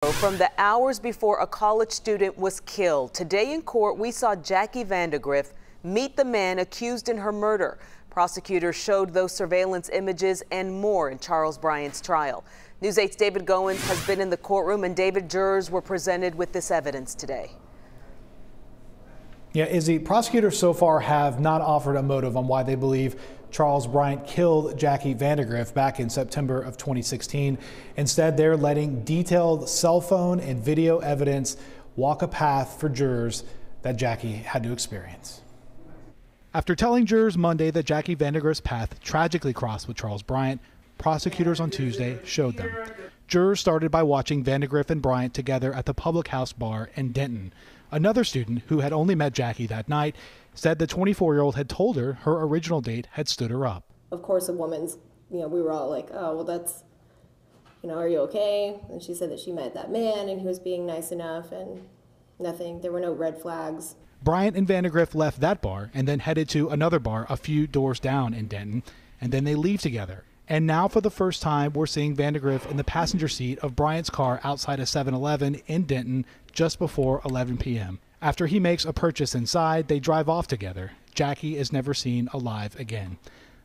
From the hours before a college student was killed, today in court we saw Jacqueline Vandagriff meet the man accused in her murder. Prosecutors showed those surveillance images and more in Charles Bryant's trial. News 8's David Goins has been in the courtroom, and David, jurors were presented with this evidence today. Yeah, Izzy, prosecutors so far have not offered a motive on why they believe Charles Bryant killed Jacqueline Vandagriff back in September of 2016. Instead, they're letting detailed cell phone and video evidence walk a path for jurors that Jackie had to experience. After telling jurors Monday that Jacqueline Vandagriff's path tragically crossed with Charles Bryant, prosecutors on Tuesday showed them. Jurors started by watching Vandagriff and Bryant together at the Public House bar in Denton. Another student who had only met Jackie that night said the 24-year-old had told her her original date had stood her up. Of course, a woman's, we were all like, oh, well, that's, are you okay? And she said that she met that man and he was being nice enough and nothing, there were no red flags. Bryant and Vandagriff left that bar and then headed to another bar a few doors down in Denton, and then they leave together. And now for the first time, we're seeing Vandagriff in the passenger seat of Bryant's car outside a 7-Eleven in Denton just before 11 p.m. After he makes a purchase inside, they drive off together. Jackie is never seen alive again.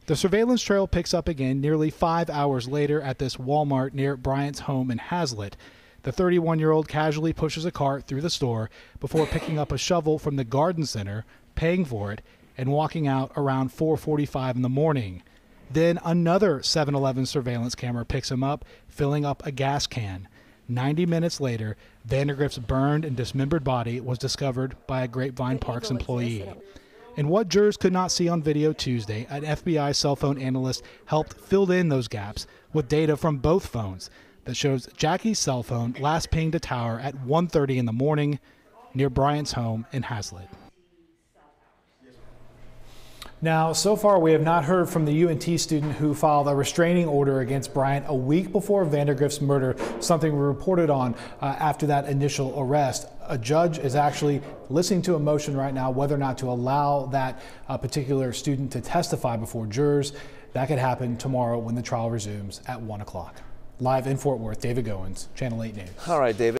The surveillance trail picks up again nearly 5 hours later at this Walmart near Bryant's home in Hazlitt. The 31-year-old casually pushes a cart through the store before picking up a shovel from the garden center, paying for it, and walking out around 4:45 in the morning. Then another 7-Eleven surveillance camera picks him up, filling up a gas can. 90 minutes later, Vandagriff's burned and dismembered body was discovered by a Grapevine Parks employee. And what jurors could not see on video Tuesday, an FBI cell phone analyst helped fill in those gaps with data from both phones that shows Jackie's cell phone last pinged a tower at 1:30 in the morning near Bryant's home in Hazlitt. Now, so far, we have not heard from the UNT student who filed a restraining order against Bryant a week before Vandagriff's murder, something we reported on after that initial arrest. A judge is actually listening to a motion right now whether or not to allow that particular student to testify before jurors. That could happen tomorrow when the trial resumes at 1 o'clock. Live in Fort Worth, David Goins, Channel 8 News. All right, David.